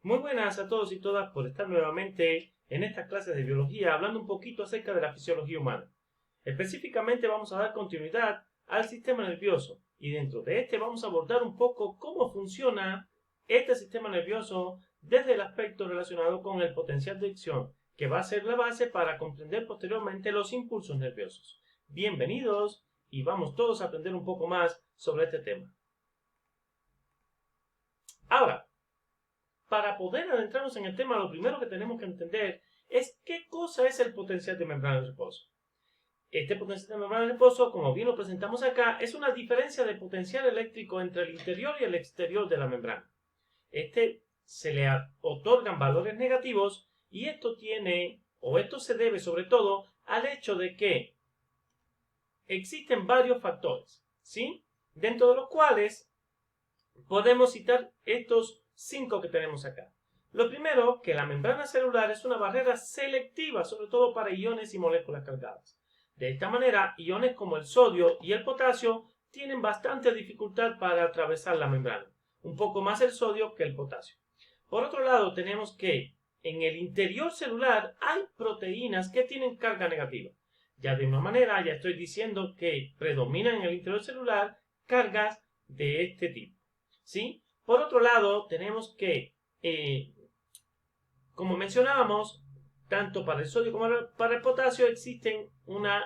Muy buenas a todos y todas por estar nuevamente en estas clases de biología hablando un poquito acerca de la fisiología humana. Específicamente vamos a dar continuidad al sistema nervioso y dentro de este vamos a abordar un poco cómo funciona este sistema nervioso desde el aspecto relacionado con el potencial de acción, que va a ser la base para comprender posteriormente los impulsos nerviosos. Bienvenidos y vamos todos a aprender un poco más sobre este tema. Ahora, para poder adentrarnos en el tema, lo primero que tenemos que entender es qué cosa es el potencial de membrana de reposo. Este potencial de membrana de reposo, como bien lo presentamos acá, es una diferencia de potencial eléctrico entre el interior y el exterior de la membrana. Se le otorgan valores negativos y esto se debe sobre todo al hecho de que existen varios factores, ¿sí? Dentro de los cuales podemos citar estos 5 que tenemos acá. Lo primero, que la membrana celular es una barrera selectiva, sobre todo para iones y moléculas cargadas. De esta manera, iones como el sodio y el potasio tienen bastante dificultad para atravesar la membrana, un poco más el sodio que el potasio. Por otro lado, tenemos que en el interior celular hay proteínas que tienen carga negativa. Ya de una manera, ya estoy diciendo que predominan en el interior celular cargas de este tipo, ¿sí? Por otro lado, tenemos que, como mencionábamos, tanto para el sodio como para el potasio existen una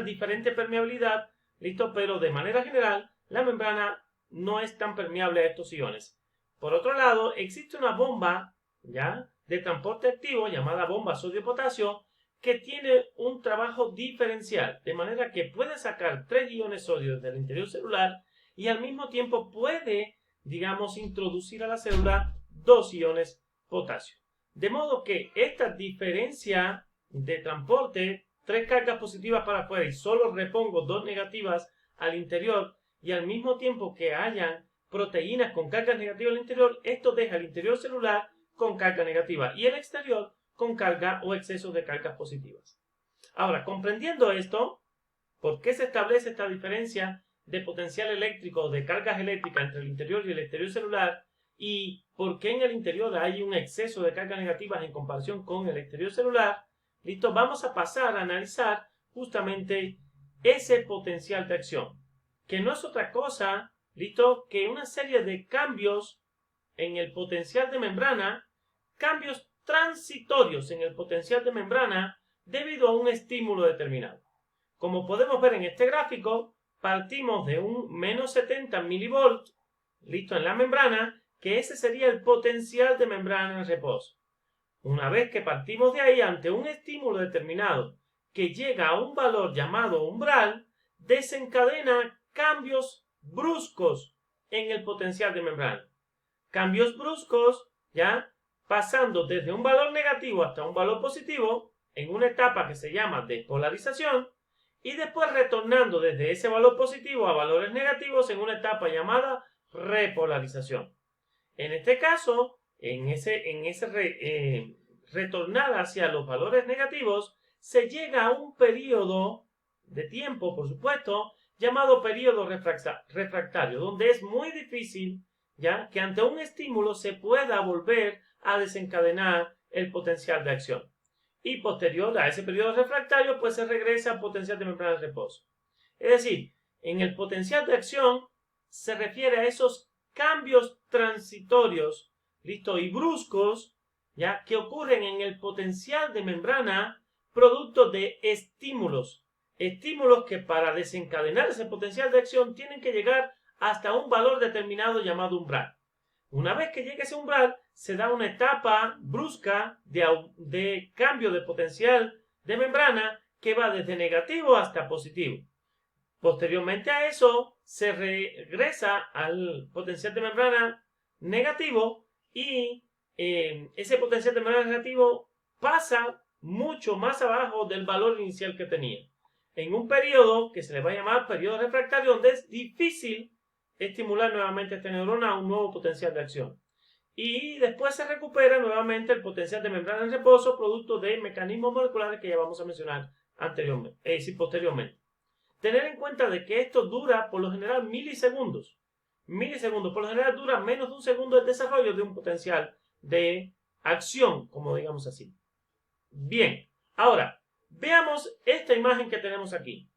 diferente permeabilidad, ¿listo? Pero de manera general, la membrana no es tan permeable a estos iones. Por otro lado, existe una bomba, ¿ya?, de transporte activo llamada bomba sodio-potasio que tiene un trabajo diferencial, de manera que puede sacar 3 iones sodio del interior celular y al mismo tiempo puede, introducir a la célula 2 iones potasio. De modo que esta diferencia de transporte, 3 cargas positivas para afuera y solo repongo 2 negativas al interior, y al mismo tiempo que hayan proteínas con cargas negativas al interior, esto deja el interior celular con carga negativa y el exterior con carga o exceso de cargas positivas. Ahora, comprendiendo esto, ¿por qué se establece esta diferencia de potencial eléctrico o de cargas eléctricas entre el interior y el exterior celular? ¿Y por qué en el interior hay un exceso de cargas negativas en comparación con el exterior celular? Listo, vamos a pasar a analizar justamente ese potencial de acción, que no es otra cosa, listo, que una serie de cambios en el potencial de membrana, cambios transitorios en el potencial de membrana debido a un estímulo determinado. Como podemos ver en este gráfico, partimos de un menos 70 milivolts, listo, en la membrana, que ese sería el potencial de membrana en reposo. Una vez que partimos de ahí ante un estímulo determinado que llega a un valor llamado umbral, desencadena cambios bruscos en el potencial de membrana. Cambios bruscos, ¿ya?, pasando desde un valor negativo hasta un valor positivo en una etapa que se llama despolarización, y después retornando desde ese valor positivo a valores negativos en una etapa llamada repolarización. En este caso, retornar hacia los valores negativos, se llega a un periodo de tiempo, por supuesto, llamado periodo refractario, donde es muy difícil, ¿ya?, que ante un estímulo se pueda volver a desencadenar el potencial de acción. Y posterior a ese periodo refractario, pues se regresa al potencial de membrana de reposo. Es decir, en el potencial de acción se refiere a esos cambios transitorios, listo, y bruscos, ya, que ocurren en el potencial de membrana producto de estímulos que para desencadenar ese potencial de acción tienen que llegar hasta un valor determinado llamado umbral. Una vez que llegue ese umbral, se da una etapa brusca de cambio de potencial de membrana que va desde negativo hasta positivo. Posteriormente a eso, se regresa al potencial de membrana negativo y ese potencial de membrana negativo pasa mucho más abajo del valor inicial que tenía, en un periodo que se le va a llamar periodo refractario, donde es difícil estimular nuevamente a esta neurona a un nuevo potencial de acción. Y después se recupera nuevamente el potencial de membrana en reposo, producto de mecanismos moleculares que ya vamos a mencionar posteriormente. Tener en cuenta de que esto dura por lo general milisegundos, milisegundos. Por lo general dura menos de un segundo el desarrollo de un potencial de acción, como digamos así. Bien, ahora, veamos esta imagen que tenemos aquí.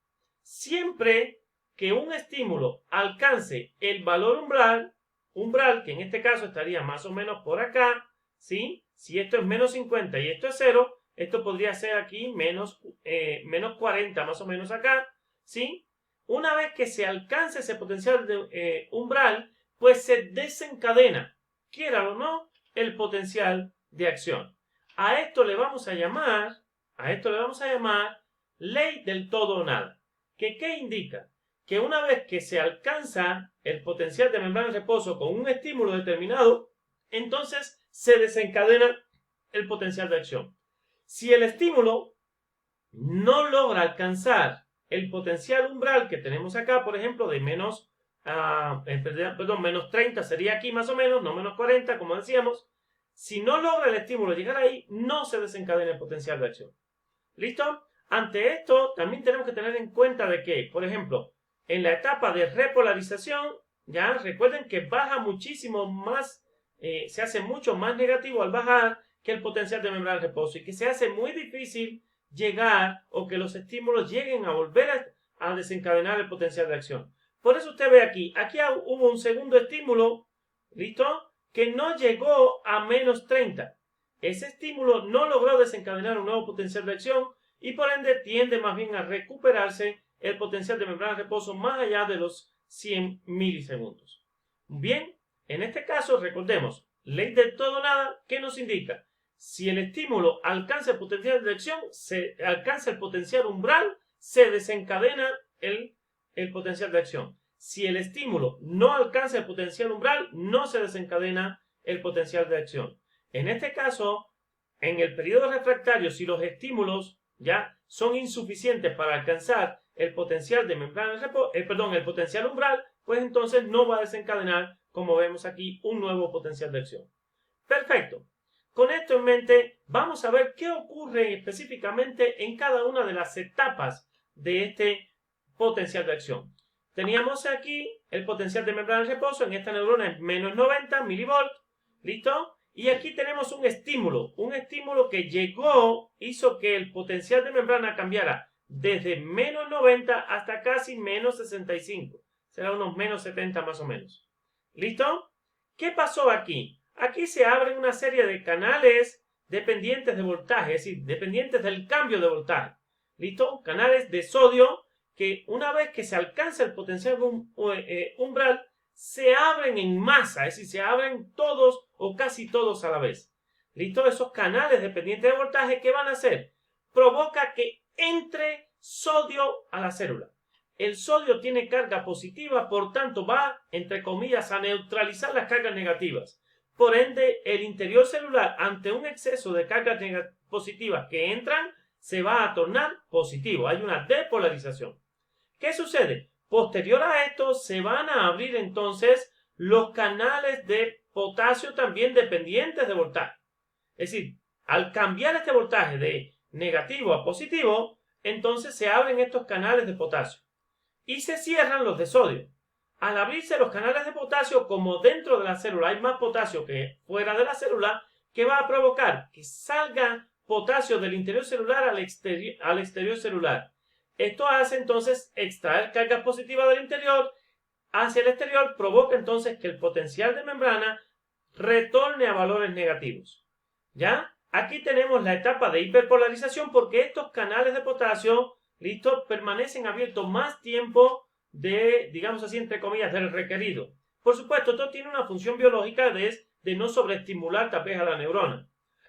Siempre que un estímulo alcance el valor umbral, que en este caso estaría más o menos por acá, ¿sí? Si esto es menos 50 y esto es 0, esto podría ser aquí menos 40 más o menos acá, ¿sí? Una vez que se alcance ese potencial de umbral, pues se desencadena, quiera o no, el potencial de acción. A esto le vamos a llamar ley del todo o nada. ¿Qué indica? Que una vez que se alcanza el potencial de membrana de reposo con un estímulo determinado, entonces se desencadena el potencial de acción. Si el estímulo no logra alcanzar el potencial umbral que tenemos acá, por ejemplo, de menos 30 sería aquí más o menos, no menos 40, como decíamos. Si no logra el estímulo llegar ahí, no se desencadena el potencial de acción. ¿Listo? Ante esto, también tenemos que tener en cuenta de que, por ejemplo, en la etapa de repolarización, ya recuerden que baja muchísimo más, se hace mucho más negativo al bajar que el potencial de membrana de reposo y que se hace muy difícil llegar o que los estímulos lleguen a volver a desencadenar el potencial de acción. Por eso usted ve aquí hubo un segundo estímulo, ¿listo? Que no llegó a menos 30. Ese estímulo no logró desencadenar un nuevo potencial de acción y por ende tiende más bien a recuperarse el potencial de membrana de reposo más allá de los 100 milisegundos. Bien, en este caso recordemos, ley del todo o nada, ¿qué nos indica? Si el estímulo alcanza el potencial de acción, se alcanza el potencial umbral, se desencadena el potencial de acción. Si el estímulo no alcanza el potencial umbral, no se desencadena el potencial de acción. En este caso, en el periodo refractario, si los estímulos ya son insuficientes para alcanzar el potencial de membrana de reposo, el potencial umbral, pues entonces no va a desencadenar, como vemos aquí, un nuevo potencial de acción. Perfecto. Con esto en mente, vamos a ver qué ocurre específicamente en cada una de las etapas de este potencial de acción. Teníamos aquí el potencial de membrana de reposo, en esta neurona es menos 90 milivolt, ¿listo? Y aquí tenemos un estímulo que hizo que el potencial de membrana cambiara desde menos 90 hasta casi menos 65. Será unos menos 70 más o menos. ¿Listo? ¿Qué pasó aquí? Aquí se abren una serie de canales dependientes de voltaje, es decir, dependientes del cambio de voltaje. ¿Listo? Canales de sodio que una vez que se alcanza el potencial umbral, se abren en masa, es decir, se abren todos o casi todos a la vez. ¿Listo? Esos canales dependientes de voltaje, ¿qué van a hacer? Provoca que entre sodio a la célula. El sodio tiene carga positiva, por tanto va, entre comillas, a neutralizar las cargas negativas. Por ende, el interior celular, ante un exceso de cargas positivas que entran, se va a tornar positivo. Hay una depolarización. ¿Qué sucede? Posterior a esto, se van a abrir entonces los canales de potasio también dependientes de voltaje. Es decir, al cambiar este voltaje de negativo a positivo, entonces se abren estos canales de potasio y se cierran los de sodio. Al abrirse los canales de potasio, como dentro de la célula hay más potasio que fuera de la célula, ¿qué va a provocar? Que salga potasio del interior celular al exterior celular. Esto hace entonces extraer cargas positivas del interior hacia el exterior, provoca entonces que el potencial de membrana retorne a valores negativos. ¿Ya? Aquí tenemos la etapa de hiperpolarización porque estos canales de potasio, ¿listo?, permanecen abiertos más tiempo de, digamos así, entre comillas, del requerido. Por supuesto, esto tiene una función biológica de no sobreestimular tal vez a la neurona.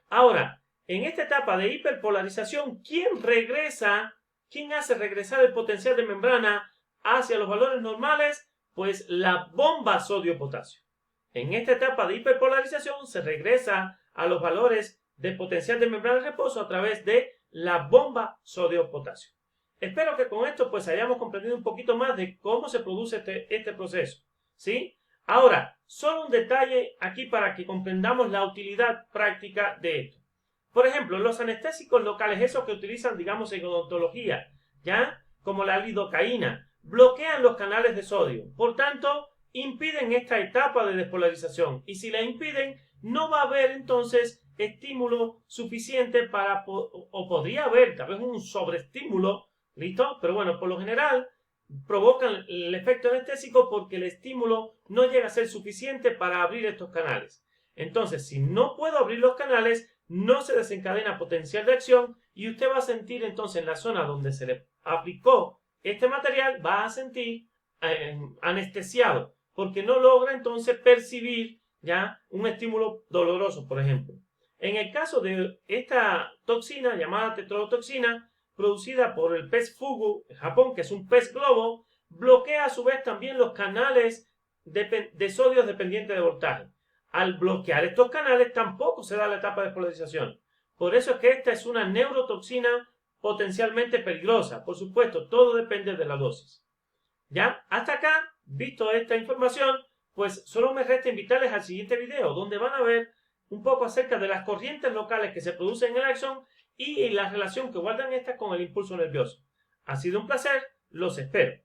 Ahora, en esta etapa de hiperpolarización, ¿quién hace regresar el potencial de membrana hacia los valores normales? Pues la bomba sodio-potasio. En esta etapa de hiperpolarización se regresa a los valores de potencial de membrana de reposo a través de la bomba sodio-potasio. Espero que con esto pues hayamos comprendido un poquito más de cómo se produce este proceso, ¿sí? Ahora, solo un detalle aquí para que comprendamos la utilidad práctica de esto. Por ejemplo, los anestésicos locales, esos que utilizan, digamos, en odontología, ¿ya? Como la lidocaína, bloquean los canales de sodio. Por tanto, impiden esta etapa de despolarización. Y si la impiden, no va a haber entonces estímulo suficiente para, o podría haber tal vez un sobreestímulo, ¿listo? Pero bueno, por lo general provocan el efecto anestésico porque el estímulo no llega a ser suficiente para abrir estos canales. Entonces, si no puedo abrir los canales, no se desencadena potencial de acción y usted va a sentir entonces en la zona donde se le aplicó este material, va a sentir anestesiado porque no logra entonces percibir ya un estímulo doloroso, por ejemplo. En el caso de esta toxina llamada tetrodotoxina, producida por el pez fugu en Japón, que es un pez globo, bloquea a su vez también los canales de sodio dependientes de voltaje. Al bloquear estos canales tampoco se da la etapa de despolarización. Por eso es que esta es una neurotoxina potencialmente peligrosa. Por supuesto, todo depende de la dosis. ¿Ya? Hasta acá, visto esta información, pues solo me resta invitarles al siguiente video, donde van a ver un poco acerca de las corrientes locales que se producen en el axón y la relación que guardan estas con el impulso nervioso. Ha sido un placer, los espero.